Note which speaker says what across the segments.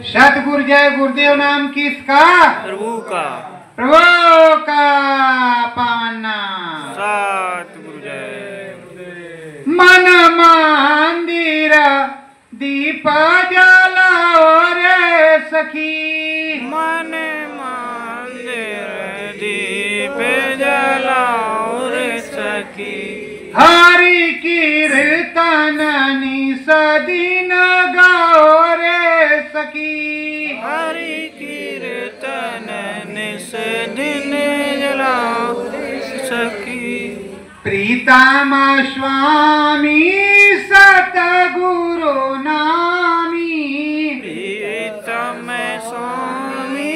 Speaker 1: सतगुरु जय गुरुदेव नाम किसका?
Speaker 2: प्रभु का।
Speaker 1: प्रभु का पावन नाम।
Speaker 2: सतगुरु जय।
Speaker 1: मन मंदिर दीप जलाओ रे सखी।
Speaker 2: मन मंदिर दीप जलाओ रे सखी।
Speaker 1: हरि कीर्तन निस दिन गाओ रे सखी।
Speaker 2: हरि कीर्तन निस दिन जलाओ रे सखी।
Speaker 1: प्रीतम स्वामी सतगुरु नामी।
Speaker 2: प्रीतम स्वामी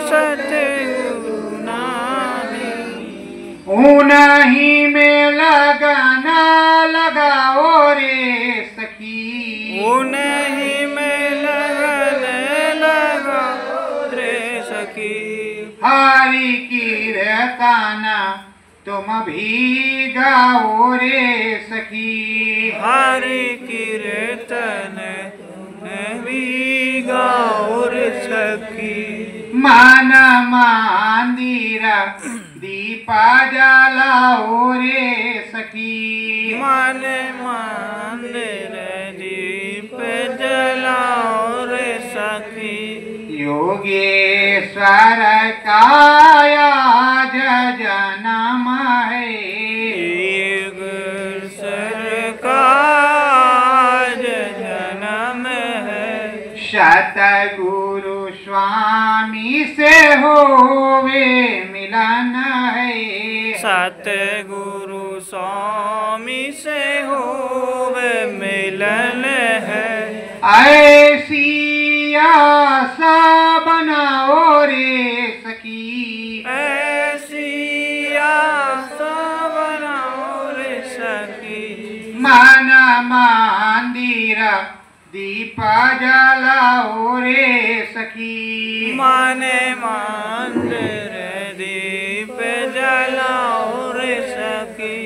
Speaker 2: सतगुरु नामी।
Speaker 1: उन्हीं में लगना लगाओ रे सखी।
Speaker 2: उन्हीं में लगन लगाओ रे सखी।
Speaker 1: हरि कीर्तन तुम भी गाओ रे सखी।
Speaker 2: हरि कीर्तन भी गाओ रे सखी।
Speaker 1: मन मंदिर दीप जलाओ रे सखी।
Speaker 2: मन मंदिर दीप जलाओ रे सखी।
Speaker 1: योगेश्वर काया जन्म है।
Speaker 2: योगेश्वर का जन्म है।
Speaker 1: सतगुरु स्वामी से होवे मिलन है।
Speaker 2: सतगुरु स्वामी से होवे मिलन है।
Speaker 1: ऐसी आशा बनाओ रे सखी।
Speaker 2: ऐसी आशा बनाओ रे सखी।
Speaker 1: मन मंदिर दीप जलाओ रे सखी।
Speaker 2: मन मंदिर दीप जलाओ रे सखी।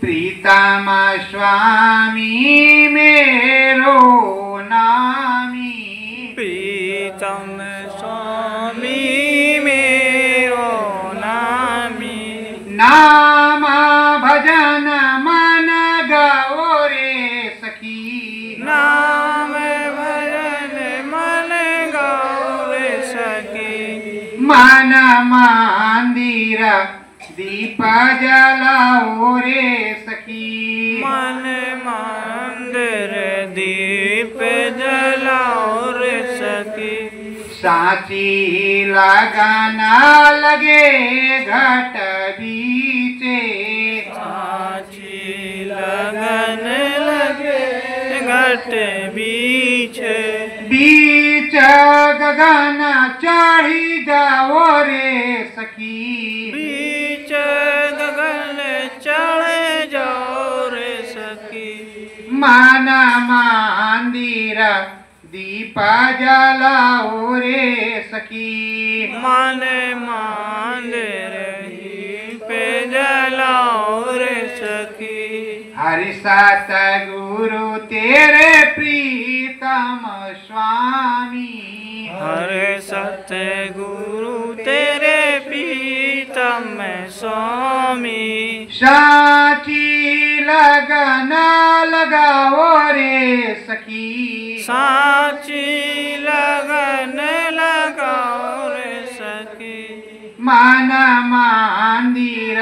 Speaker 1: प्रीतम स्वामी मेरो नामी।
Speaker 2: प्रीतम स्वामी मेरो नामी।
Speaker 1: नाम भजन मन गाओ रे सखी।
Speaker 2: नाम भजन मन गाओ रे सखी।
Speaker 1: मन मंदिर दीप जलाओ रे सखी।
Speaker 2: मन मंदिर दीप जलाओ रे सखी।
Speaker 1: साची लगन लगे घट बीचे।
Speaker 2: साची लगन लगे घट बीच।
Speaker 1: बीच गगन चढ़ी जाओ रे सखी।
Speaker 2: बीच गगन चढ़े जाओ रे सखी।
Speaker 1: मन मंदिर दीप जलाओ रे सखी।
Speaker 2: मन मंदिर दीप जलाओ रे सखी।
Speaker 1: हरि सतगुरु तेरे प्रीतम स्वामी।
Speaker 2: हरे सतगुरु तेरे प्रीतम स्वामी।
Speaker 1: साची लगन लगाओ रे सखी।
Speaker 2: साची लगन लगाओ रे सखी।
Speaker 1: मन मंदिर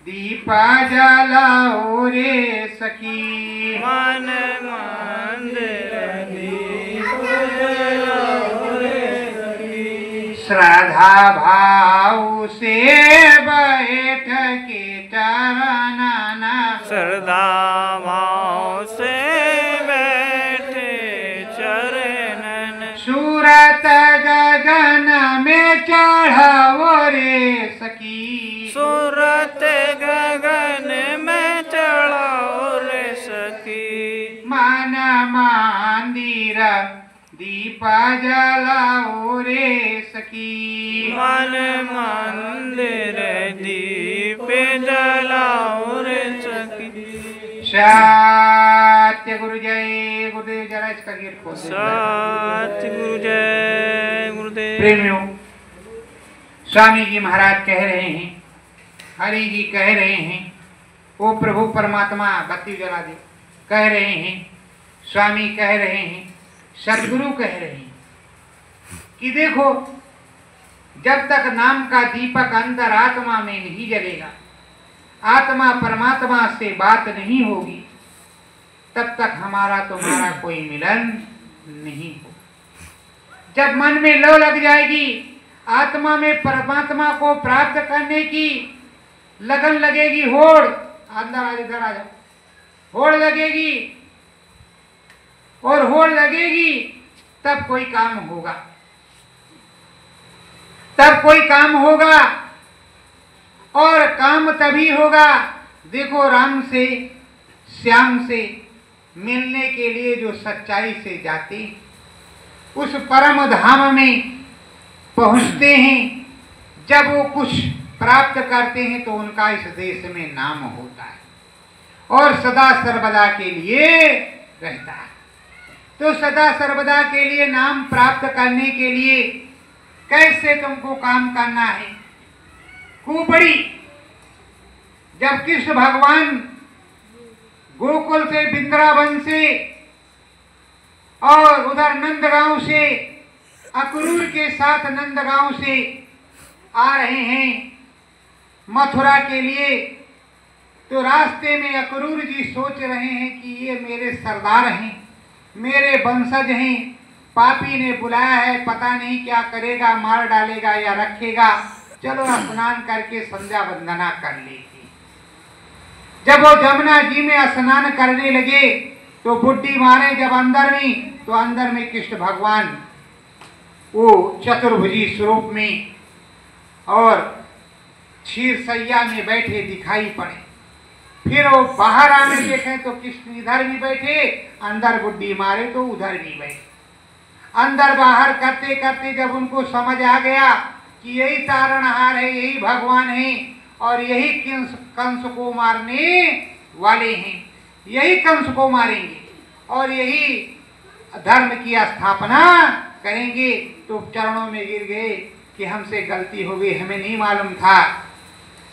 Speaker 1: दीप जलाओ रे सखी।
Speaker 2: मन मंदिर दीप जलाओ रे सखी।
Speaker 1: श्रद्धा भाव से बैठ के चरणन।
Speaker 2: श्रद्धा भाव से बैठे चरणन।
Speaker 1: सूरत गगन में चढ़ाओ रे सखी।
Speaker 2: सूरत गगन में चढ़ाओ रे सखी।
Speaker 1: मन मंदिर दीप जलाओ रे सखी।
Speaker 2: मन मंदिर दीप जलाओ रे सखी।
Speaker 1: सत सत्य गुरु जय गुरुदेव। जरा इसका गेट खोल दे।
Speaker 2: सत्य गुरु जय गुरुदेव।
Speaker 1: प्रेमियों, स्वामी जी महाराज कह रहे हैं, हरि जी कह रहे हैं, वो प्रभु परमात्मा बत्ती जला दे कह रहे हैं, स्वामी कह रहे हैं, सदगुरु कह रहे हैं कि देखो, जब तक नाम का दीपक अंतर आत्मा में नहीं जलेगा, आत्मा परमात्मा से बात नहीं होगी, तब तक हमारा तुम्हारा कोई मिलन नहीं हो। जब मन में लौ लग जाएगी, आत्मा में परमात्मा को प्राप्त करने की लगन लगेगी, होड़, अंदर आ, इधर आ जाओ, होड़ लगेगी, और होड़ लगेगी तब कोई काम होगा, तब कोई काम होगा। और काम तभी होगा, देखो, राम से श्याम से मिलने के लिए जो सच्चाई से जाते, उस परम धाम में पहुंचते हैं, जब वो कुछ प्राप्त करते हैं तो उनका इस देश में नाम होता है और सदा सर्वदा के लिए रहता है। तो सदा सर्वदा के लिए नाम प्राप्त करने के लिए कैसे तुमको काम करना है? कुबड़ी, जब कृष्ण भगवान गोकुल से, वृंदावन से और उधर नंदगांव से, अक्रूर के साथ नंदगांव से आ रहे हैं मथुरा के लिए, तो रास्ते में अक्रूर जी सोच रहे हैं कि ये मेरे सरदार हैं, मेरे वंशज हैं, पापी ने बुलाया है, पता नहीं क्या करेगा, मार डालेगा या रखेगा, चलो स्नान करके संध्या वंदना कर लेगी। जब वो जमुना जी में स्नान करने लगे तो बुड्ढी मारे जब अंदर में, तो अंदर में कृष्ण भगवान वो चतुर्भुजी स्वरूप में और क्षीर सैया में बैठे दिखाई पड़े। फिर वो बाहर आने देखे तो कृष्ण इधर भी बैठे, अंदर बुड्ढी मारे तो उधर भी बैठे। अंदर बाहर करते करते जब उनको समझ आ गया कि यही तारणहार है, यही भगवान है और यही कंस को मारने वाले हैं, यही कंस को मारेंगे और यही धर्म की स्थापना करेंगे, तो चरणों में गिर गए कि हमसे गलती हो गई, हमें नहीं मालूम था,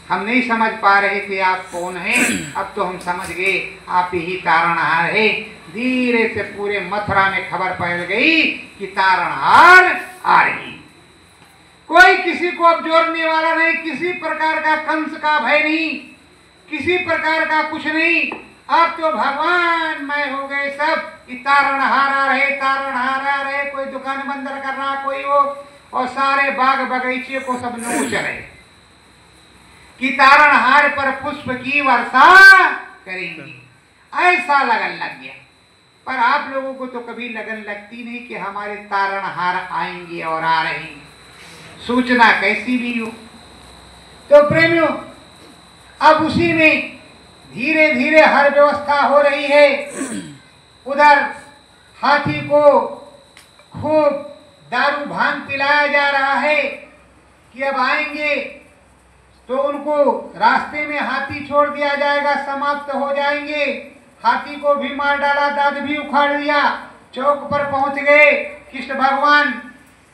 Speaker 1: हम नहीं समझ पा रहे थे आप कौन हैं, अब तो हम समझ गए आप यही तारणहार है। धीरे से पूरे मथुरा में खबर फैल गई कि तारणहार आ रही। कोई किसी को अब जोड़ने वाला नहीं, किसी प्रकार का कंस का भय नहीं, किसी प्रकार का कुछ नहीं। अब तो भगवान मैं हो गए सब कि तारणहार आ रहे, तारणहार आ रहे। कोई दुकान बंद कर रहा, कोई वो, और सारे बाग बगीचे को सब नोच रहे कि तारणहार पर पुष्प की वर्षा करेंगे। ऐसा लगन लग गया। पर आप लोगों को तो कभी लगन लगती नहीं कि हमारे तारणहार आएंगे और आ रहे हैं, सूचना कैसी भी हो। तो प्रेमियों, अब उसी में धीरे धीरे हर व्यवस्था हो रही है। उधर हाथी को खूब दारू भांग पिलाया जा रहा है कि अब आएंगे तो उनको रास्ते में हाथी छोड़ दिया जाएगा, समाप्त हो जाएंगे। हाथी को भी मार डाला, दांत भी उखाड़ दिया। चौक पर पहुंच गए कृष्ण भगवान,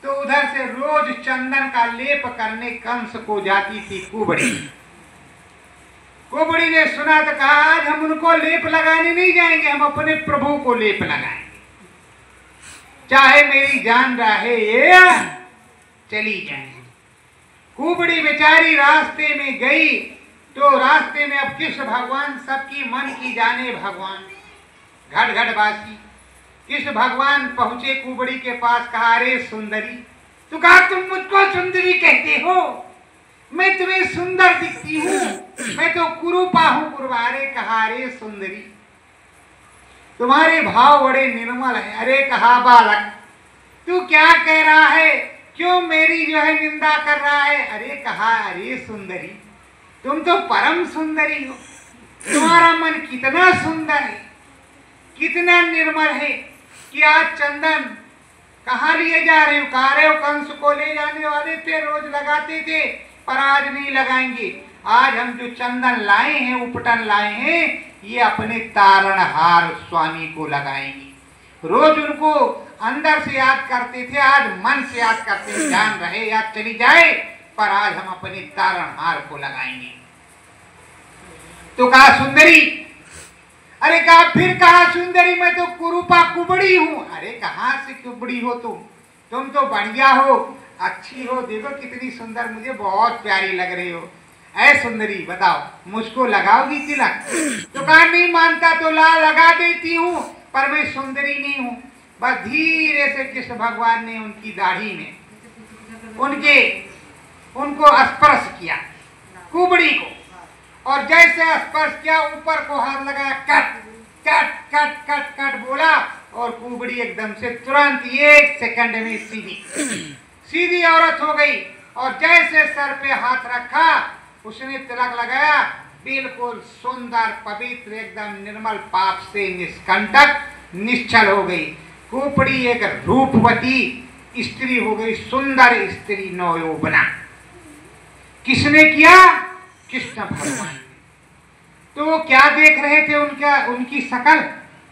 Speaker 1: तो उधर से रोज चंदन का लेप करने कंस को जाती थी कुबड़ी। कुबड़ी ने सुना तो कहा आज हम उनको लेप लगाने नहीं जाएंगे, हम अपने प्रभु को लेप लगाएंगे, चाहे मेरी जान रहे ये चली जाएंगे। कुबड़ी बेचारी रास्ते में गई तो रास्ते में अब कृष्ण भगवान सबकी मन की जाने भगवान घट घट बासी कृष्ण भगवान पहुंचे कुबड़ी के पास। कहा अरे सुंदरी, तो कहा तुम मुझको सुंदरी कहते हो, मैं तुम्हें सुंदर दिखती हूँ, मैं तो कुरूपा हूँ कुरवारे। कहा अरे सुंदरी, तुम्हारे भाव बड़े निर्मल है। अरे कहा बालक, तू क्या कह रहा है, क्यों मेरी जो है निंदा कर रहा है। अरे कहा अरे सुंदरी, तुम तो परम सुंदरी हो, तुम्हारा मन कितना सुंदर है, कितना निर्मल है कि आज चंदन कहाँ लिए जा रहे हो। कहा रहे हो कंस को ले जाने वाले थे, रोज लगाते थे, पर आज नहीं लगाएंगे। आज हम जो चंदन लाए हैं, उपटन लाए हैं, ये अपने तारणहार स्वामी को लगाएंगे। रोज उनको अंदर से याद करते थे, आज मन से याद करते हैं। जान रहे याद चली जाए, पर आज हम अपने तारणहार को लगाएंगे। तो कहा सुंदरी, अरे कहा फिर कहा सुंदरी, मैं तो कुरूपा कुबड़ी हूं। अरे कहां से कुबड़ी हो तुम तो बढ़िया हो, अच्छी हो, देखो कितनी सुंदर, मुझे बहुत प्यारी लग रही हो। ऐ सुंदरी बताओ, मुझको लगाओगी तिलक? तो कहा नहीं मानता तो लगा देती हूँ, पर मैं सुंदरी नहीं हूँ। बस धीरे से कृष्ण भगवान ने उनकी दाढ़ी में उनको स्पर्श किया, कुबड़ी को, और जैसे स्पर्श किया ऊपर को हाथ लगाया, cut cut cut cut cut बोला, और कुबड़ी एकदम से तुरंत 1 सेकंड में सीधी औरत हो गई। और जैसे सर पे हाथ रखा, उसने तिलक लगाया, बिल्कुल सुंदर पवित्र एकदम निर्मल, पाप से निष्कंटक निश्चल हो गई। कुबड़ी एक रूपवती स्त्री हो गई, सुंदर स्त्री, नवयौवना। किसने किया? कृष्ण भगवान। तो वो क्या देख रहे थे? उनकी शकल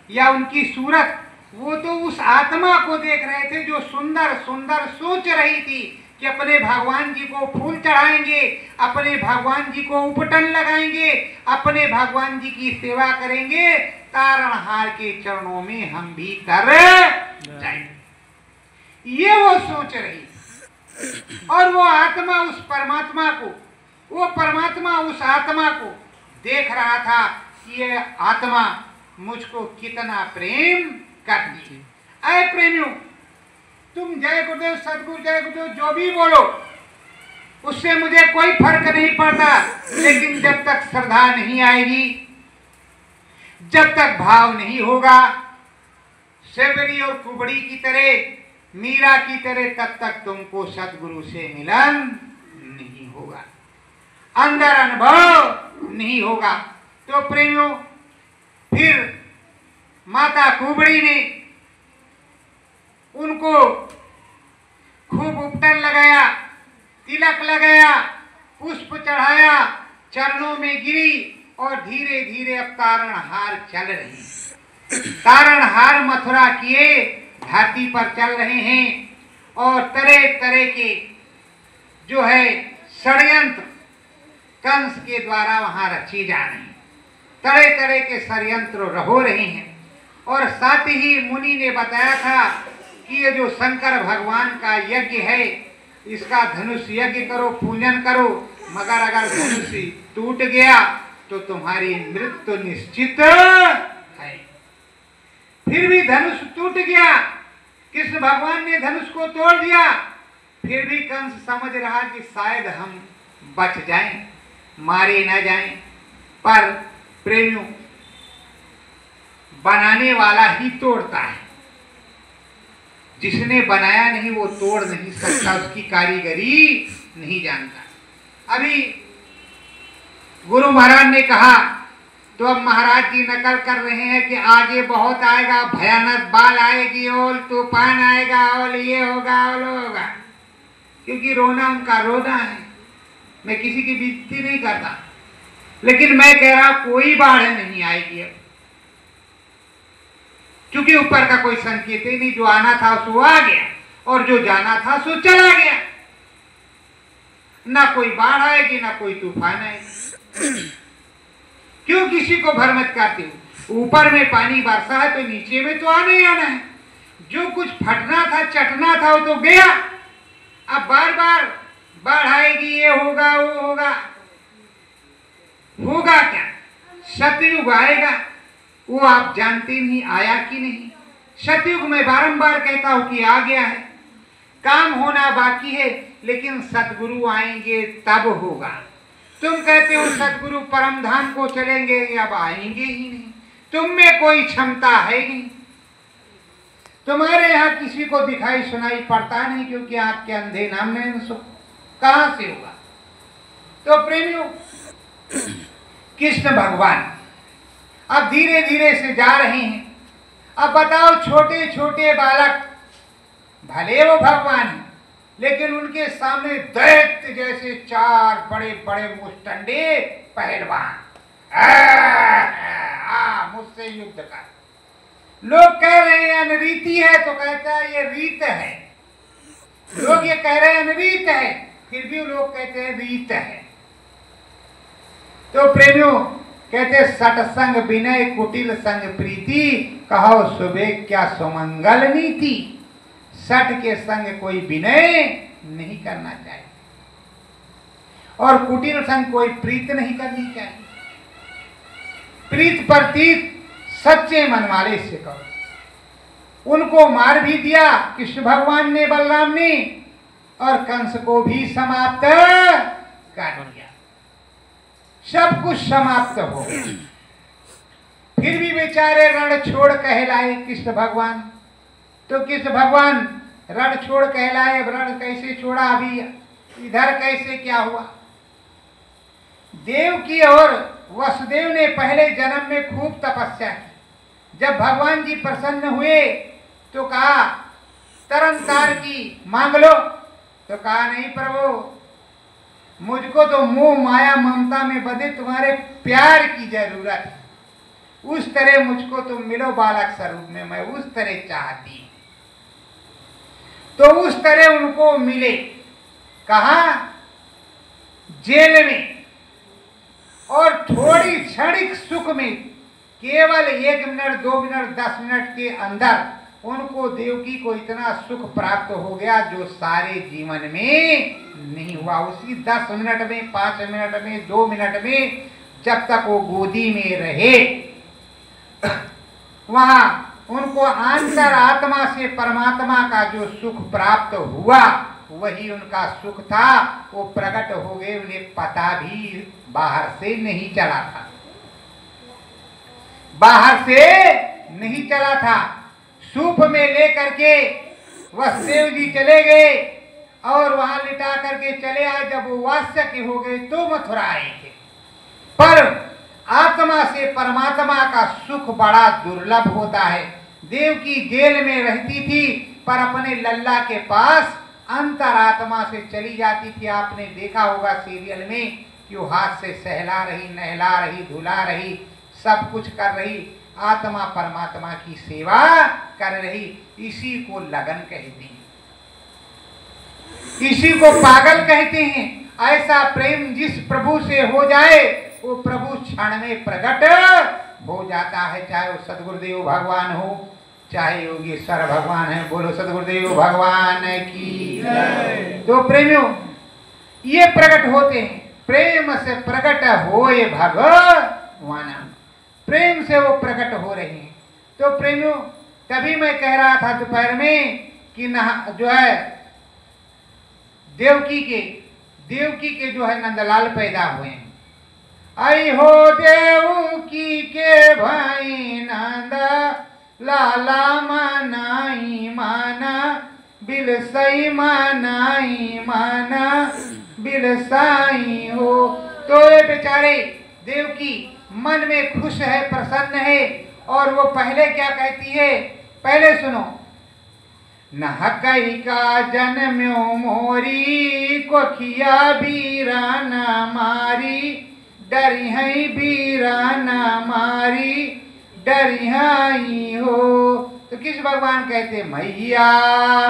Speaker 1: या उनकी सूरत? वो तो उस आत्मा को देख रहे थे जो सुंदर सुंदर सोच रही थी कि अपने भगवान जी को फूल चढ़ाएंगे, अपने भगवान जी को उपटन लगाएंगे, अपने भगवान जी की सेवा करेंगे, तारणहार के चरणों में हम भी तर जाएंगे। ये वो सोच रही, और वो आत्मा उस परमात्मा को, वो परमात्मा उस आत्मा को देख रहा था कि ये आत्मा मुझको कितना प्रेम करती है। ऐ प्रेमियों, तुम जय गुरुदेव, सदगुरु, जय गुरुदेव जो भी बोलो, उससे मुझे कोई फर्क नहीं पड़ता, लेकिन जब तक श्रद्धा नहीं आएगी, जब तक भाव नहीं होगा, सेवरी और कुबड़ी की तरह, मीरा की तरह, तब तक तुमको सदगुरु से मिलन नहीं होगा, अंदर अनुभव नहीं होगा। तो प्रेमियों, फिर माता कुबड़ी ने उनको खूब उपटन लगाया, तिलक लगाया, पुष्प चढ़ाया, चरणों में गिरी, और धीरे धीरे अब तारणहार चल रहे। तारणहार मथुरा किए धरती पर चल रहे हैं, और तरह तरह के जो है षड्यंत्र कंस के द्वारा वहां रचे जा रहे हैं, तरह तरह के षड्यंत्र हो रहे हैं। और साथ ही मुनि ने बताया था कि ये जो शंकर भगवान का यज्ञ है, इसका धनुष यज्ञ करो, पूजन करो, मगर अगर धनुष टूट गया तो तुम्हारी मृत्यु निश्चित है। फिर भी धनुष टूट गया, कृष्ण भगवान ने धनुष को तोड़ दिया। फिर भी कंस समझ रहा कि शायद हम बच जाएं, मारे न जाएं। पर प्रेमियों, बनाने वाला ही तोड़ता है, जिसने बनाया नहीं वो तोड़ नहीं सकता, उसकी कारीगरी नहीं जानता। अभी गुरु महाराज ने कहा, तो अब महाराज जी नकल कर रहे हैं कि आगे बहुत आएगा, भयानक बाल आएगी, ओल तूफान आएगा, ओल ये होगा, ओल होगा, क्योंकि रोना उनका रोना है। मैं किसी की बेइज्जती नहीं करता, लेकिन मैं कह रहा कोई बाढ़ नहीं आएगी अब, क्योंकि ऊपर का कोई संकेत ही नहीं। जो आना था सो आ गया, और जो जाना था सो चला गया। ना कोई बाढ़ आएगी, ना कोई तूफान आएगी। क्यों किसी को भ्रमित करते हो? ऊपर में पानी बरसा है तो नीचे में तो आना ही आना है। जो कुछ फटना था, चटना था, वो तो गया। अब बार बार बाढ़ आएगी, ये होगा, वो होगा, होगा क्या? सतयुग आएगा, वो आप जानते नहीं आया कि नहीं। सतयुग में बारंबार कहता हूं कि आ गया है, काम होना बाकी है, लेकिन सतगुरु आएंगे तब होगा। तुम कहते हो सतगुरु परम धाम को चलेंगे, अब आएंगे ही नहीं। तुम में कोई क्षमता है नहीं, तुम्हारे यहाँ किसी को दिखाई सुनाई पड़ता नहीं, क्योंकि आपके अंधे नाम में सुख कहां से होगा। तो प्रेमियों, कृष्ण भगवान अब धीरे धीरे से जा रहे हैं। अब बताओ, छोटे छोटे बालक, भले वो भगवान हैं, लेकिन उनके सामने दैत्य जैसे 4 बड़े बड़े मुस्टंडे पहलवान, मुझसे युद्ध कर। लोग कह रहे हैं अनरीति है, तो कहता है ये रीत है। लोग ये कह रहे हैं अनरीत है, फिर भी लोग कहते हैं रीत है। तो प्रेमियों कहते सत्संग विनय कुटिल संग प्रीति, कहो सुबह क्या सुमंगल नीति। सट के संग कोई विनय नहीं करना चाहिए और कुटिल संग कोई प्रीत नहीं करनी चाहिए। प्रीत प्रतीत सच्चे मन वाले से करो। उनको मार भी दिया कृष्ण भगवान ने, बलराम ने, और कंस को भी समाप्त कर दिया। सब कुछ समाप्त हो गया। फिर भी बेचारे रण छोड़ कहलाए कृष्ण भगवान। तो कृष्ण भगवान रण छोड़ कहलाए। अब रण कैसे छोड़ा, अभी इधर कैसे क्या हुआ। देवकी और वसुदेव ने पहले जन्म में खूब तपस्या की। जब भगवान जी प्रसन्न हुए तो कहा तरन तार की मांग लो। तो कहा नहीं प्रभु, मुझको तो मोह माया ममता में बंधे तुम्हारे प्यार की जरूरत है। उस तरह मुझको तुम मिलो बालक स्वरूप में, मैं उस तरह चाहती। तो उस तरह उनको मिले। कहा जेल में, और थोड़ी क्षणिक सुख में, केवल 1 मिनट 2 मिनट 10 मिनट के अंदर उनको देवकी को इतना सुख प्राप्त हो गया जो सारे जीवन में नहीं हुआ। उसी 10 मिनट में, 5 मिनट में, 2 मिनट में, जब तक वो गोदी में रहे, वहां उनको अंतर आत्मा से परमात्मा का जो सुख प्राप्त हुआ वही उनका सुख था। वो प्रकट हो गए, उन्हें पता भी बाहर से नहीं चला था। बाहर से नहीं चला था। सूप में लेकर के वसुदेव जी चले गए और वहां लिटा करके चले आए। जब वो वास्य के हो गए तो मथुरा आए थे। पर आत्मा से परमात्मा का सुख बड़ा दुर्लभ होता है। देवकी जेल में रहती थी पर अपने लल्ला के पास अंतरात्मा से चली जाती थी। आपने देखा होगा सीरियल में कि वो हाथ से सहला रही, नहला रही, धुला रही, सब कुछ कर रही, आत्मा परमात्मा की सेवा कर रही। इसी को लगन कहते हैं, इसी को पागल कहते हैं। ऐसा प्रेम जिस प्रभु से हो जाए वो प्रभु क्षण में प्रकट हो जाता है। चाहे वो सदगुरुदेव भगवान हो, चाहे योगेश्वर भगवान है। बोलो सदगुरुदेव भगवान की। तो प्रेमियों ये प्रकट होते हैं। प्रेम से प्रकट होए भगवान, प्रेम से वो प्रकट हो रहे हैं। तो प्रेमियों तभी मैं कह रहा था दोपहर में कि जो है देवकी के जो है नंदलाल पैदा हुए हैं। आई हो देवकी के भाई नंद लाला मनाई माना बिलसई मनाई माना बिलसाई हो। तो ये बेचारे देवकी मन में खुश है, प्रसन्न है। और वो पहले क्या कहती है, पहले सुनो। नहकई का जन्म्यो मोरी कोखिया बीराना मारी, डरी है बीराना मारी डरी है हो। तो किस भगवान कहते मैया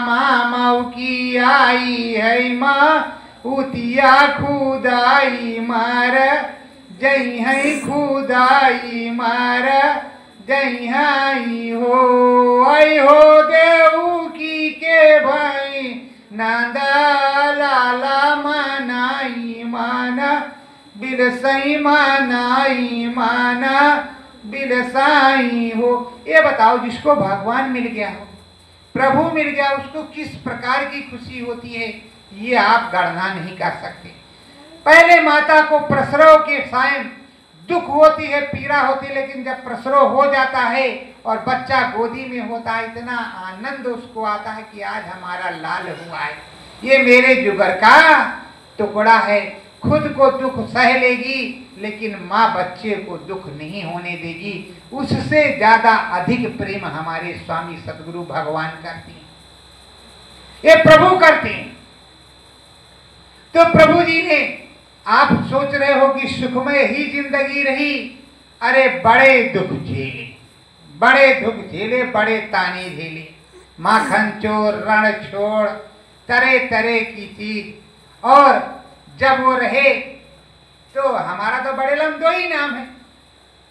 Speaker 1: मामऊ की आई है माँ उतिया खुदाई मार जई है खुदाई मार जई है हो। आई हो देवकी के भाई नंदा लाला मनाई माना बिलसई मनाई माना बिलसाई हो। ये बताओ जिसको भगवान मिल गया हो, प्रभु मिल गया, उसको किस प्रकार की खुशी होती है ये आप गणना नहीं कर सकते। पहले माता को प्रसव के समय दुख होती है, पीड़ा होती है, लेकिन जब प्रसव हो जाता है और बच्चा गोदी में होता है इतना आनंद उसको आता है कि आज हमारा लाल हुआ है, ये मेरे जुगर का टुकड़ा है। खुद को दुख सह लेगी लेकिन माँ बच्चे को दुख नहीं होने देगी। उससे ज्यादा अधिक प्रेम हमारे स्वामी सदगुरु भगवान करते हैं, ये प्रभु करते हैं। तो प्रभु जी ने, आप सोच रहे हो कि सुखमय ही जिंदगी रही, अरे बड़े दुख झेले, बड़े दुख झेले, बड़े ताने झेले, माखन चोर, रण छोड़, तरह तरह की चीज। और जब वो रहे तो हमारा तो बड़े लम दो ही नाम है,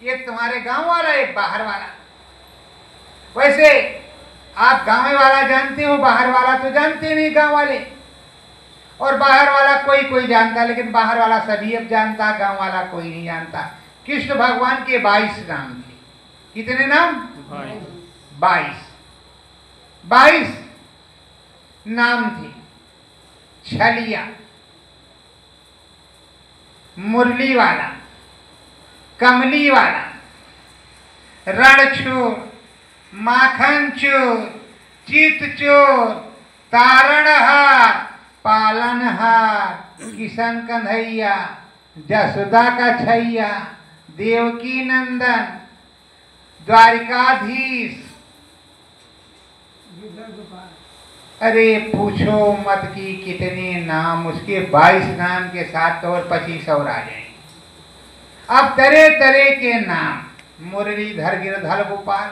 Speaker 1: एक तुम्हारे गांव वाला, एक बाहर वाला। वैसे आप गांव वाला जानते हो, बाहर वाला तो जानते नहीं गांव वाले। और बाहर वाला कोई कोई जानता, लेकिन बाहर वाला सभी अब जानता, गांव वाला कोई नहीं जानता। कृष्ण भगवान के 22 नाम थे। कितने नाम? 22 नाम थे। छलिया, मुरली वाला, कमली वाला, रणछोर, माखन चोर, चित चोर, तारणहार, पालनहार, किशन कन्हैया, जसोदा का छैया, देवकी नंदन, द्वारिकाधीश। अरे पूछो मत कि कितने नाम, उसके 22 नाम के साथ तो और 25 और आ जाएंगे। अब तरह तरह के नाम, मुरलीधर गिरधर गोपाल,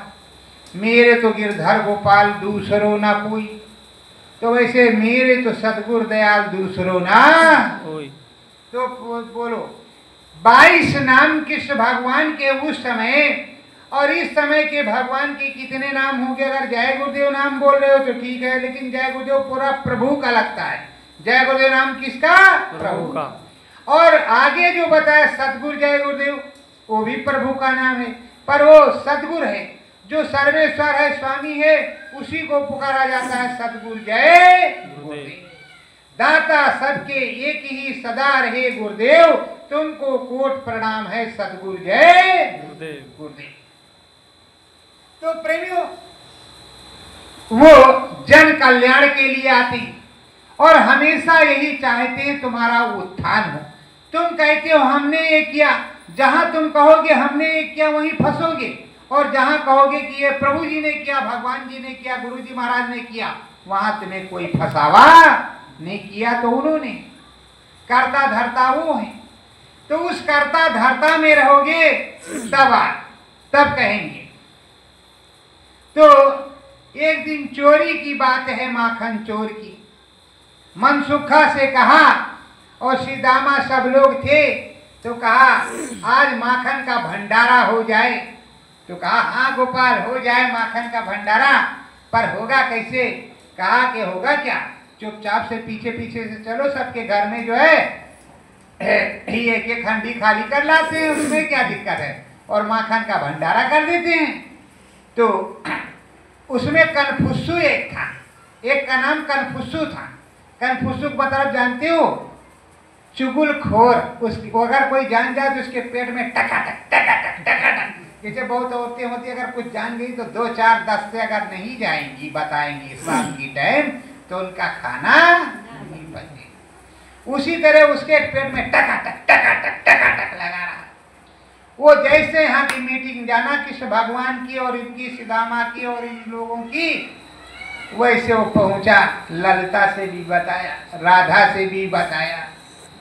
Speaker 1: मेरे तो गिरधर गोपाल दूसरो ना कोई, तो वैसे मेरे तो सतगुरु दयाल दूसरो ना। तो बोलो 22 नाम कृष्ण भगवान के उस समय और इस समय के भगवान के कितने नाम होंगे? अगर जय गुरुदेव नाम बोल रहे हो तो ठीक है, लेकिन जय गुरुदेव पूरा प्रभु का लगता है। जय गुरुदेव नाम किसका? प्रभु का। और आगे जो बताया सतगुरु जय गुरुदेव, वो भी प्रभु का नाम है, पर वो सतगुरु है जो सर्वेश्वर है, स्वामी है, उसी को पुकारा जाता है सतगुरु जय गुरुदेव। दाता सबके एक ही सदा रहे गुरुदेव, तुमको कोट प्रणाम है सतगुरु जय गुरुदेव। तो प्रेमियों, वो जन कल्याण के लिए आती और हमेशा यही चाहते हैं तुम्हारा उत्थान हो। तुम कहते हो हमने ये किया, जहां तुम कहोगे हमने ये किया वहीं फंसोगे, और जहां कहोगे कि ये प्रभु जी ने किया, भगवान जी ने किया, गुरु जी महाराज ने किया, वहां तुम्हें कोई फंसावा नहीं किया। तो उन्होंने कर्ता धर्ता वो है, तो उस कर्ता धर्ता में रहोगे तब कहेंगे। तो एक दिन चोरी की बात है, माखन चोर की। मनसुखा से कहा, और सीदामा सब लोग थे, तो कहा आज माखन का भंडारा हो जाए। तो कहा हाँ गोपाल हो जाए माखन का भंडारा, पर होगा कैसे? कहा कि होगा क्या, चुपचाप से पीछे पीछे से चलो, सबके घर में जो है एक एक हंडी खाली कर लाते हैं, उसमें क्या दिक्कत है, और माखन का भंडारा कर देते हैं। तो उसमें कनफुस्सू एक था, एक का नाम कनफुस्सू था। कनफुस्सू का मतलब जानते हो? चुगलखोर। उसको अगर कोई जान जाए तो उसके पेट में टका टक टका टक टका टक, जैसे बहुत औरतें होती है, अगर कुछ जान गई तो 2 4 10 से अगर नहीं जाएंगी, बताएंगी शाम की टाइम, तो उनका खाना नहीं बचेगा। उसी तरह उसके पेट में टका टक लगा रहा। वो जैसे यहाँ की मीटिंग जाना कृष्ण भगवान की और इनकी सीदामा की और इन लोगों की, वैसे वो पहुंचा। ललिता से भी बताया, राधा से भी बताया,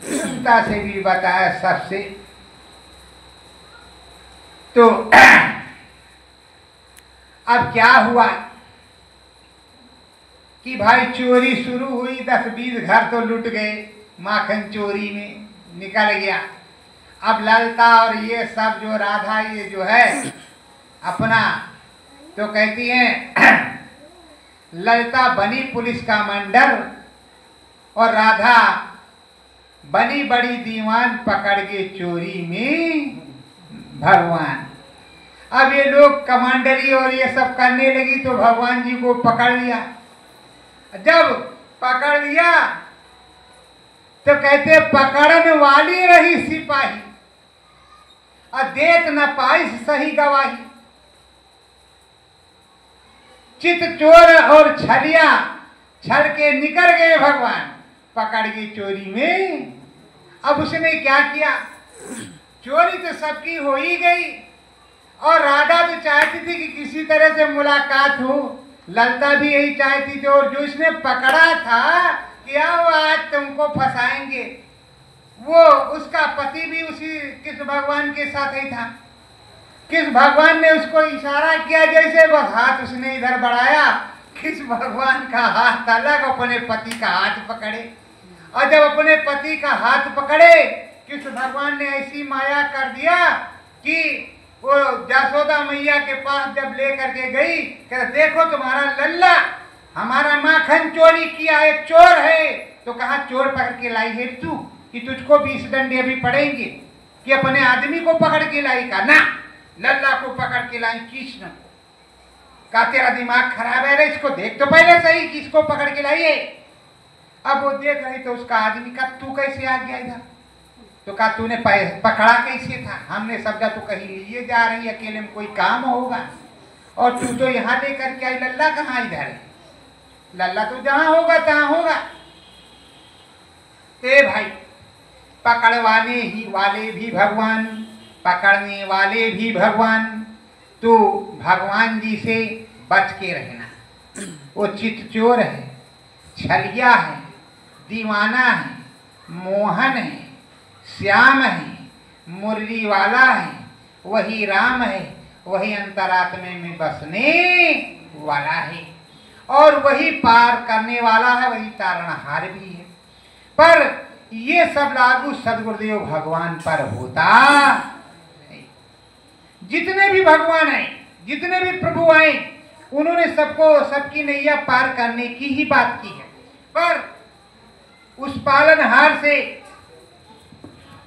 Speaker 1: सीता से भी बताया, सबसे। तो अब क्या हुआ कि भाई चोरी शुरू हुई, 10-20 घर तो लुट गए, माखन चोरी में निकल गया। अब ललिता और ये सब जो राधा ये जो है अपना, तो कहती है ललिता बनी पुलिस का मंडल और राधा बनी बड़ी दीवान, पकड़ के चोरी में भगवान। अब ये लोग कमांडरी और ये सब करने लगी तो भगवान जी को पकड़ लिया। जब पकड़ लिया तो कहते पकड़न वाली रही सिपाही, और देत न पाई सही गवाही। चित चोर और छलिया छल के निकल गए भगवान, पकड़ गई चोरी में। अब उसने क्या किया? चोरी तो सबकी हो ही गई, और राधा तो चाहती थी कि किसी तरह से मुलाकात हो, ललिता भी यही चाहती थी, और जो इसने पकड़ा था क्या हुआ आज तुमको फंसाएंगे। वो उसका पति भी उसी कृष्ण भगवान के साथ ही था। कृष्ण भगवान ने उसको इशारा किया, जैसे बस हाथ उसने इधर बढ़ाया, कृष्ण भगवान का हाथ अलग अपने पति का हाथ पकड़े। और जब अपने पति का हाथ पकड़े, कृष्ण भगवान ने ऐसी माया कर दिया कि वो यशोदा मैया के पास जब लेकर के गई, कह देखो तुम्हारा लल्ला हमारा माखन चोरी किया, एक चोर है। तो कहा चोर पकड़ के लाई है तू कि तुझको 20 डंडे अभी पड़ेंगे, कि अपने आदमी को पकड़ के लाई? का ना, लल्ला को पकड़ के लाई कृष्ण को। का तेरा दिमाग खराब है रे, इसको देख तो पहले सही कि इसको पकड़ के लाइए। अब वो देख रही तो उसका आदमी का तू कैसे आ गया इधर? तो कहा तूने पकड़ा कैसे था? हमने समझा तो कहीं लिए जा रही अकेले में कोई काम होगा, और तू तो यहाँ लेकर के आई। लल्ला कहाँ इधर है? लल्ला तो जहाँ होगा तहाँ होगा। ए भाई, पकड़वाने ही वाले भी भगवान, पकड़ने वाले भी भगवान। तो भगवान जी से बच के रहना। वो चित चोर है, छलिया है, दीवाना है, मोहन है, श्याम है, मुरली वाला है, वही राम है, वही अंतरात्मे में बसने वाला है, और वही पार करने वाला है, वही तारणहार भी है। पर ये सब लागू सदगुरुदेव भगवान पर होता है। जितने भी भगवान हैं, जितने भी प्रभु आए, उन्होंने सबको सबकी नैया पार करने की ही बात की है। पर उस पालनहार से,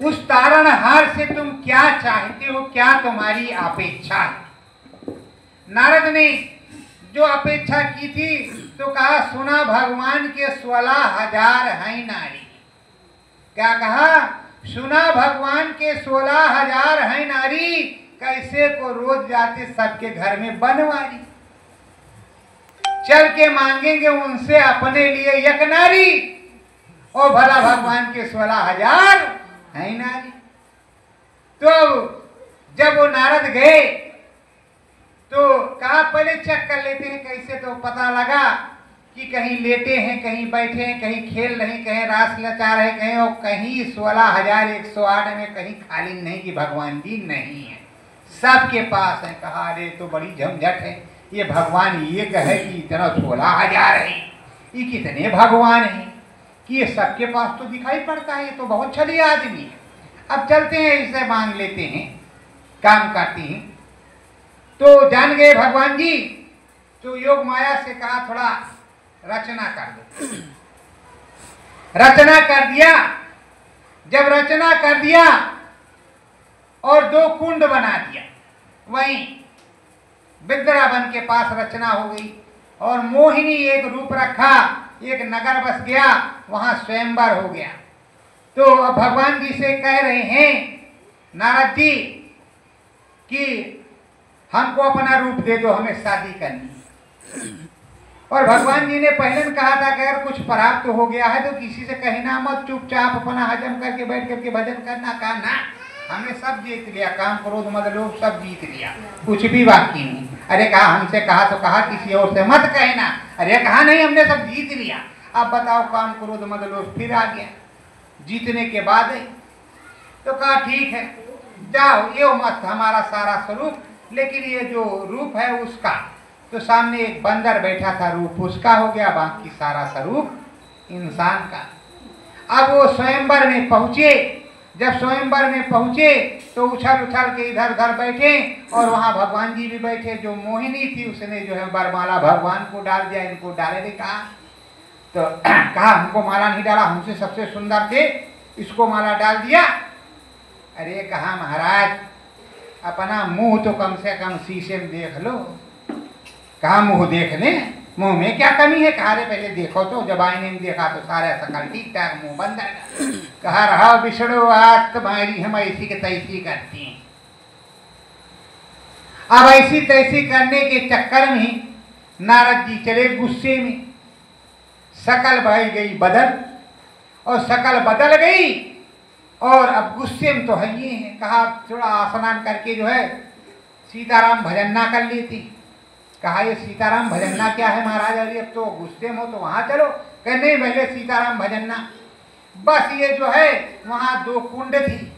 Speaker 1: उस तारणहार से तुम क्या चाहते हो, क्या तुम्हारी अपेक्षा है? नारद ने जो अपेक्षा की थी तो कहा सुना भगवान के 16,000 हैं नारी। क्या कहा? सुना भगवान के 16,000 हैं नारी, कैसे को रोज जाते सबके घर में बनवारी। चल के मांगेंगे उनसे अपने लिए एक नारी, और भला भगवान के 16,000 हैं नारी। तो जब वो नारद गए तो कहा पहले चेक कर लेते हैं कैसे। तो पता लगा कि कहीं लेटे हैं, कहीं बैठे हैं, कहीं खेल रहे हैं, कहीं रास लचा रहे, कहीं और कहीं 16,108 में कहीं खाली नहीं कि भगवान जी नहीं है, सबके पास है। कहा अरे तो बड़ी झंझट है, ये भगवान ये कहे कि इतना 16,000 है, ये कितने भगवान हैं कि ये सबके पास तो दिखाई पड़ता है, ये तो बहुत छली आदमी है। अब चलते हैं, इसे मांग लेते हैं, काम करते हैं। तो जान गए भगवान जी, तो योग माया से कहा थोड़ा रचना कर दो। रचना कर दिया। जब रचना कर दिया और 2 कुंड बना दिया, वहीं विद्रावन के पास रचना हो गई, और मोहिनी एक रूप रखा, एक नगर बस गया, वहां स्वयंवर हो गया। तो अब भगवान जी से कह रहे हैं नारद जी कि हमको अपना रूप दे दो, हमें शादी करनी। और भगवान जी ने पहले कहा था कि अगर कुछ प्राप्त हो गया है तो किसी से कहना मत, चुपचाप अपना हजम करके बैठ करके भजन करना। कहा ना, हमने सब जीत लिया, काम क्रोध मद लोभ सब जीत लिया, कुछ भी बाकी नहीं। अरे कहा हमसे कहा तो कहा, किसी और से मत कहना। अरे कहा नहीं, हमने सब जीत लिया। अब बताओ, काम क्रोध मद लोभ फिर आ गया जीतने के बाद। तो कहा ठीक है, जाओ, ये मत हमारा सारा स्वरूप, लेकिन ये जो रूप है उसका, तो सामने एक बंदर बैठा था, रूप उसका हो गया, बाकी सारा स्वरूप इंसान का। अब वो स्वयंवर में पहुंचे। जब स्वयंवर में पहुंचे तो उछल उछल के इधर उधर बैठे, और वहां भगवान जी भी बैठे। जो मोहिनी थी उसने जो है वरमाला भगवान को डाल दिया, इनको डाले नहीं कहा। तो कहा हमको माला नहीं डाला, हमसे सबसे सुंदर थे, इसको माला डाल दिया। अरे कहा महाराज, अपना मुंह तो कम से कम शीशे में देख लो। कहा मुंह देख ले, मुंह में क्या कमी है? कहा रे पहले देखो तो। जब आईने में देखा तो सारा सकल ठीक ठाक, मुंह बंद है। कहा रहा विष्णु आज तुम्हारी हम ऐसी के तैसी करती हैं। अब ऐसी तैसी करने के चक्कर में नारद जी चले गुस्से में, शकल बदल गई बदल, और शकल बदल गई, और अब गुस्से में तो है ये है। कहा थोड़ा स्नान करके जो है सीताराम भजन ना कर लेती। कहा ये सीताराम भजनना क्या है महाराज, अरे अब तो गुस्से में हो तो वहां चलो। कहे नहीं पहले सीताराम भजनना। बस ये जो है वहां 2 कुंड थी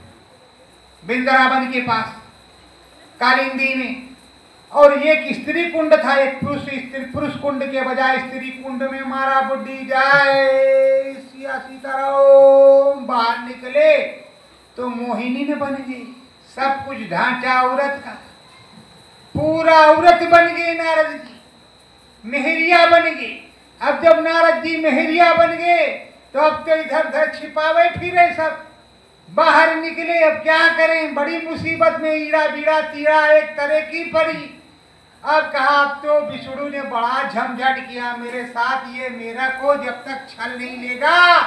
Speaker 1: बिंद्रावन के पास कालिंदी में, और एक स्त्री कुंड था, एक पुरुष कुंड के बजाय स्त्री कुंड में मारा बुड्ढी जाए सिया सीताराम। बाहर निकले तो मोहिनी में बन गई, सब कुछ ढांचा औरत का, पूरा औरत बन गए नारद जी, मेहरिया बन गए। अब जब नारद जी मेहरिया बन गए तो अब तो इधर उधर छिपावे फिरे सब, बाहर निकले। अब क्या करें, बड़ी मुसीबत में ईड़ा बीड़ा तीड़ा एक तरह की पड़ी। अब कहा अब तो विष्णु ने बड़ा झमझट किया मेरे साथ, ये मेरा को जब तक छल नहीं लेगा,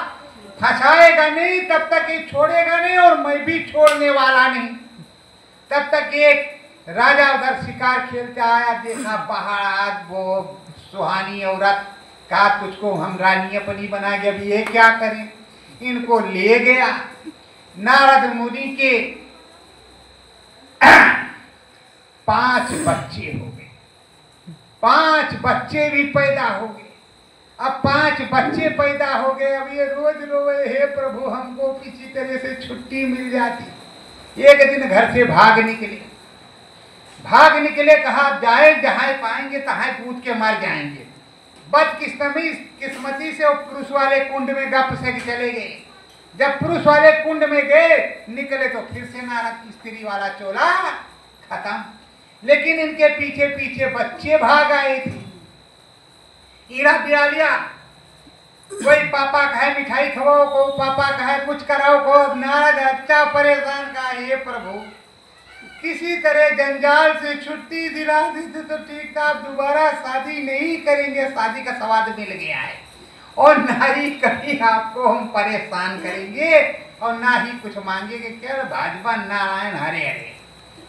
Speaker 1: फंसाएगा नहीं, तब तक ये छोड़ेगा नहीं, और मैं भी छोड़ने वाला नहीं। तब तक एक राजा उधर शिकार खेलता आया, देखा बाहर आज वो सुहानी औरत, कहा तुझको हम रानी अपनी बना के, अभी ये क्या करें, इनको ले गया। नारद मुनि के 5 बच्चे हो गए, 5 बच्चे भी पैदा हो गए। अब 5 बच्चे पैदा हो गए, अब ये रोज रोए हे प्रभु हमको किसी तरह से छुट्टी मिल जाती। एक दिन घर से भाग निकले, कहा जाए जहां पाएंगे तहां कूद के मर जाएंगे। बदकिस्मती से वो पुरुष वाले कुंड में गप से चले गए। जब पुरुष वाले कुंड में गए निकले तो फिर से नारद की स्त्री वाला चोला खत्म। लेकिन इनके पीछे पीछे बच्चे भाग आए थे, ईड़ा बिड़ा लिया। कोई पापा कहे मिठाई खवाओ को, पापा कहे कुछ कराओ को। नारद अच्छा परेशान कहा हे प्रभु किसी तरह जंजाल से छुट्टी दिला देते तो ठीक था, दोबारा शादी नहीं करेंगे, शादी का स्वाद मिल गया है, और ना ही कभी आपको हम परेशान करेंगे और ना ही कुछ मांगेंगे। क्या भाजपा नारायण हरे हरे,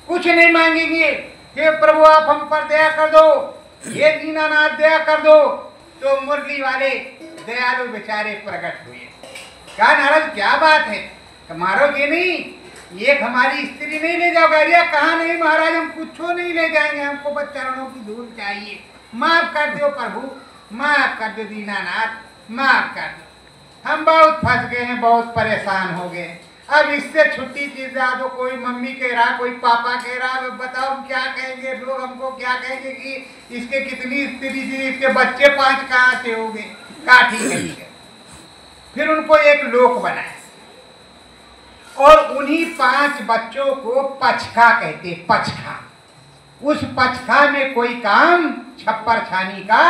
Speaker 1: कुछ नहीं मांगेंगे। हे प्रभु आप हम पर दया कर दो, ये दीनानाथ दया कर दो। तो मुरली वाले दयालु बेचारे प्रकट हुए। कहा नारद क्या बात है, मारोगे नहीं, एक हमारी स्त्री नहीं ले जाओगे? अरे कहा नहीं महाराज हम कुछ नहीं ले जाएंगे, हमको बस चरणों की धूल चाहिए, माफ कर दो प्रभु, माफ कर दो दीनानाथ, माफ कर दो। हम बहुत फंस गए हैं, बहुत परेशान हो गए, अब इससे छुट्टी दिला दो। कोई मम्मी कह रहा, कोई पापा कह रहा, बताओ हम क्या कहेंगे, लोग हमको क्या कहेंगे कि इसके कितनी स्त्री थी, इसके बच्चे 5 कहाँ से हो गए। कहा ठीक है। फिर उनको एक लोक बनाया और उन्हीं 5 बच्चों को पचखा कहते, पचखा। उस पचखा में कोई काम छप्पर छानी का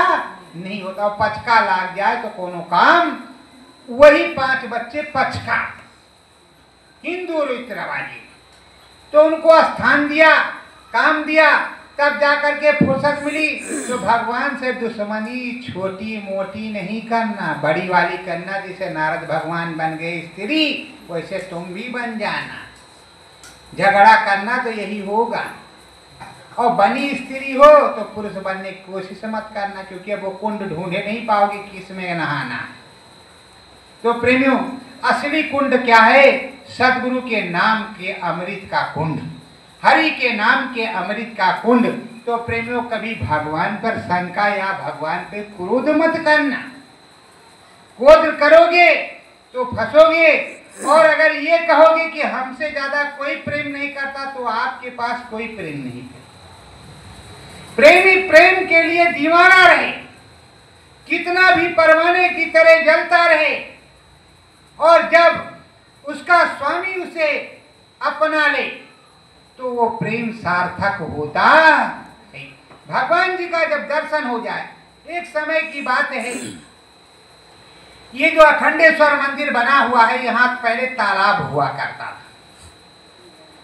Speaker 1: नहीं होता, पचखा लाग जाए तो कोनो काम। वही 5 बच्चे पचखा हिंदू रीति रिवाजी, तो उनको स्थान दिया, काम दिया, तब जाकर के फुर्सत मिली। तो भगवान से दुश्मनी छोटी मोटी नहीं करना, बड़ी वाली करना। जैसे नारद भगवान बन गए स्त्री, वैसे तुम भी बन जाना। झगड़ा करना तो यही होगा, और बनी स्त्री हो तो पुरुष बनने की कोशिश मत करना, क्योंकि अब वो कुंड ढूंढे नहीं पाओगे किसमें नहाना। तो प्रेमियों असली कुंड क्या है? सदगुरु के नाम के अमृत का कुंड, हरि के नाम के अमृत का कुंड। तो प्रेमियों कभी भगवान पर शंका या भगवान पे क्रोध मत करना। क्रोध करोगे तो फंसोगे, और अगर ये कहोगे कि हमसे ज्यादा कोई प्रेम नहीं करता तो आपके पास कोई प्रेम नहीं है। प्रेमी प्रेम के लिए दीवाना रहे, कितना भी परवाने की तरह जलता रहे, और जब उसका स्वामी उसे अपना ले तो वो प्रेम सार्थक होता है। भगवान जी का जब दर्शन हो जाए, एक समय की बात है, ये जो अखंडेश्वर मंदिर बना हुआ है, यहाँ पहले तालाब हुआ करता था,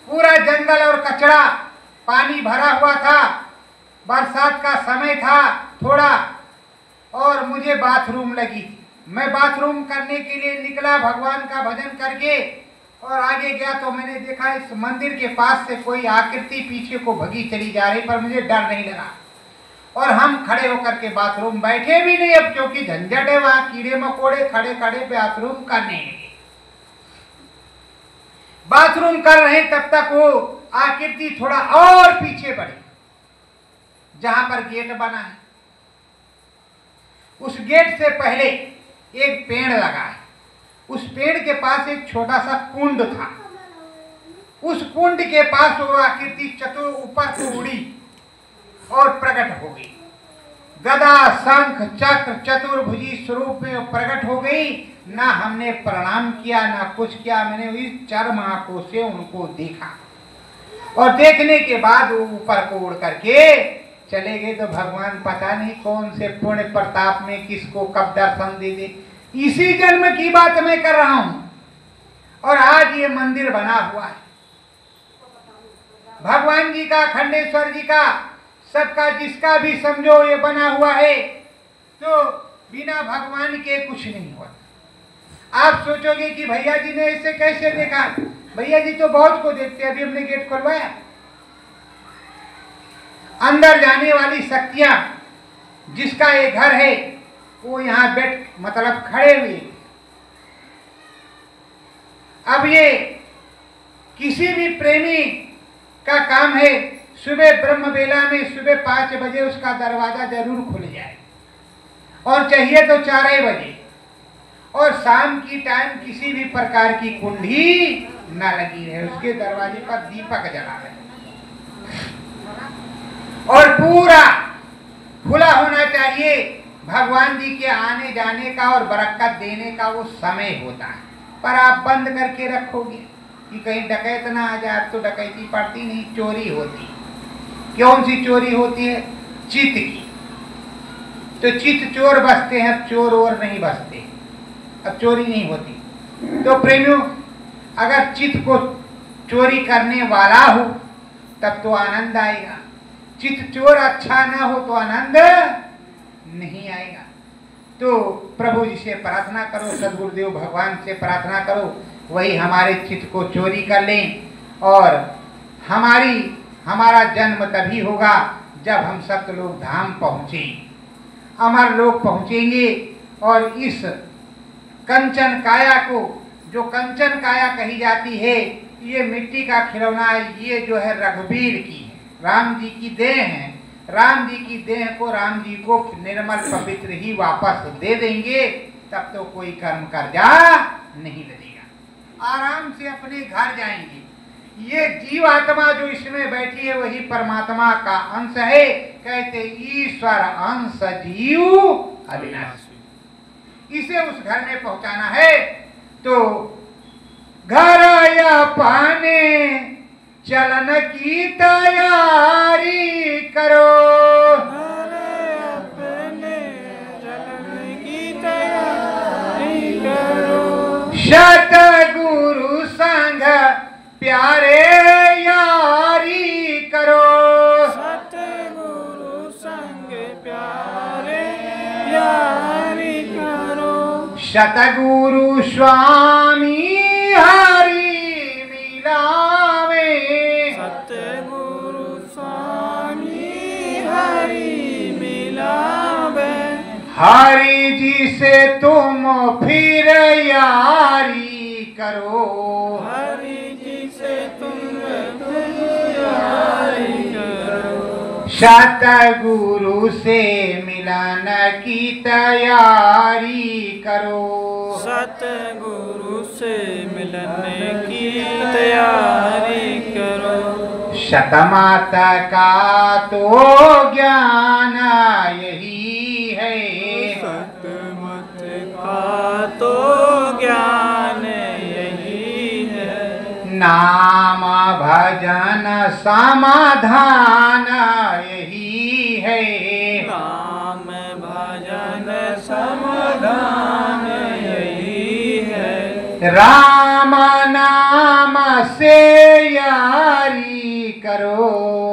Speaker 1: पूरा जंगल और कचरा, पानी भरा हुआ था, बरसात का समय था थोड़ा, और मुझे बाथरूम लगी। मैं बाथरूम करने के लिए निकला भगवान का भजन करके, और आगे गया तो मैंने देखा इस मंदिर के पास से कोई आकृति पीछे को भगी चली जा रही, पर मुझे डर नहीं लगा। और हम खड़े होकर के बाथरूम बैठे भी नहीं, अब क्योंकि झंझट है, वहां कीड़े मकोड़े खड़े खड़े बाथरूम करने लगे। बाथरूम कर रहे तब तक वो आकृति थोड़ा और पीछे बढ़ी, जहां पर गेट बना है, उस गेट से पहले एक पेड़ लगा है। उस पेड़ के पास एक छोटा सा कुंड था। उस कुंड के पास वो आकृति चतुर ऊपर को उड़ी और प्रकट हो गई। गदा शंख चक्र चतुर्भुजी स्वरूप में वो प्रकट हो गई। ना हमने प्रणाम किया ना कुछ किया, मैंने इस चरम आंखों से उनको देखा और देखने के बाद वो ऊपर को उड़ करके चले गए। तो भगवान पता नहीं कौन से पुण्य प्रताप में किसको कब दर्शन दे दे। इसी जन्म की बात मैं कर रहा हूं और आज ये मंदिर बना हुआ है भगवान जी का, खंडेश्वर जी का, सबका, जिसका भी समझो ये बना हुआ है। तो बिना भगवान के कुछ नहीं होता। आप सोचोगे कि भैया जी ने इसे कैसे देखा? भैया जी तो बहुत को देखते हैं। अभी हमने गेट खोलवाया, अंदर जाने वाली शक्तियां, जिसका ये घर है वो यहाँ बैठ मतलब खड़े हुए। अब ये किसी भी प्रेमी का काम है, सुबह ब्रह्म बेला में सुबह 5 बजे उसका दरवाजा जरूर खुल जाए और चाहिए तो 4 बजे, और शाम की टाइम किसी भी प्रकार की कुंडी न लगी रहे, उसके दरवाजे पर दीपक जला रहे और पूरा खुला होना चाहिए। भगवान जी के आने जाने का और बरकत देने का वो समय होता है। पर आप बंद करके रखोगे कि कहीं डकैत ना आ जाए। तो डकैती पड़ती नहीं, चोरी होती। कौन सी चोरी होती है? चित्त की। तो चित्त चोर बसते हैं, चोर और नहीं बसते, अब चोरी नहीं होती। तो प्रेमियों, अगर चित्त को चोरी करने वाला हो तब तो आनंद आएगा। चित्त चोर अच्छा ना हो तो आनंद नहीं आएगा। तो प्रभु जी से प्रार्थना करो, सदगुरुदेव भगवान से प्रार्थना करो, वही हमारे चित्त को चोरी कर लें और हमारा जन्म तभी होगा जब हम सप्तलोक धाम पहुँचे, अमर लोक पहुँचेंगे। और इस कंचन काया को, जो कंचन काया कही जाती है, ये मिट्टी का खिलौना है। ये जो है रघुवीर की है, राम जी की देह है। राम जी की देह को राम जी को निर्मल पवित्र ही वापस दे देंगे, तब तो कोई कर्म कर्जा नहीं लगेगा, आराम से अपने घर जाएंगे। ये जीव आत्मा जो इसमें बैठी है वही परमात्मा का अंश है। कहते ईश्वर अंश जीव अविनाशी। इसे उस घर में पहुंचाना है। तो घर या पाने चलन की तैयारी करो,
Speaker 2: चलन की तैयारी करो।
Speaker 1: सतगुरु संग प्यारे यारी करो,
Speaker 2: सतगुरु संग प्यारे यारी करो।
Speaker 1: सतगुरु स्वामी हरि मिलावे,
Speaker 2: सतगुरु स्वामी हरि मिलावे।
Speaker 1: हरि जी से तुम फिर यारी करो,
Speaker 2: हरि जी से तुम यारी करो।
Speaker 1: सतगुरु से मिलन की तैयारी करो,
Speaker 2: सतगुरु से मिलने की तैयारी करो।
Speaker 1: शतमात का तो ज्ञान यही है,
Speaker 2: सतमत का तो ज्ञान यही है।
Speaker 1: नाम भजन समाधान यही है,
Speaker 2: नाम भजन समाधान यही है।
Speaker 1: राम नाम से यारी करो,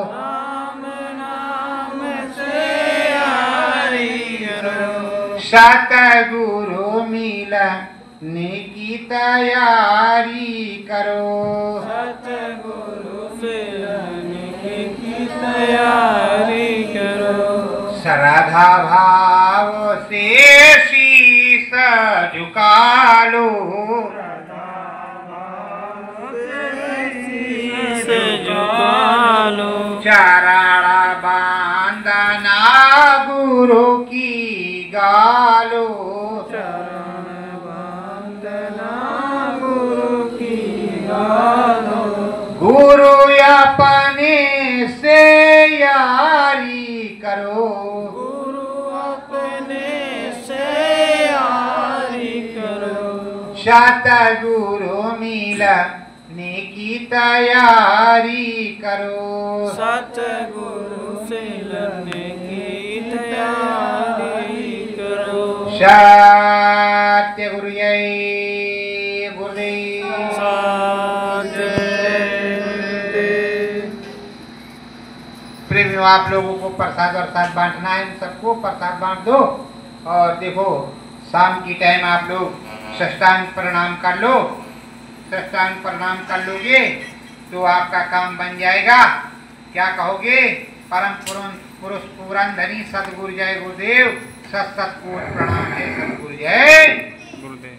Speaker 2: राम नाम से यारी करो।
Speaker 1: सतगुरु मिलने की तैयारी करो,
Speaker 2: सतगुरु से मिलने की तैयारी करो।
Speaker 1: श्रद्धा भाव से शीश झुका लो,
Speaker 2: शीश झुका लो।
Speaker 1: चरण बांधा गुरु की गालो,
Speaker 2: चरण वंदना गुरु की गालो,
Speaker 1: गुरु अपने से यारी करो,
Speaker 2: गुरु अपने से यारी करो,
Speaker 1: सतगुरु मिलने की तैयारी करो,
Speaker 2: सतगुरु से मिलने की तैयारी करो।
Speaker 1: सत्य गुरु जय गुरुदेव।
Speaker 2: सत्य
Speaker 1: प्रेमियों, आप लोगों को प्रसाद और साथ बांटना है, सबको प्रसाद बांट दो। और देखो शाम की टाइम आप लोग साष्टांग प्रणाम कर लो। साष्टांग प्रणाम कर लोगे तो आपका काम बन जाएगा। क्या कहोगे? परम पुरुष पुराण धनी सतगुरु जय गुरुदेव, सत सत कोटि प्रणाम जय सतगुरु जय
Speaker 2: गुरुदेव।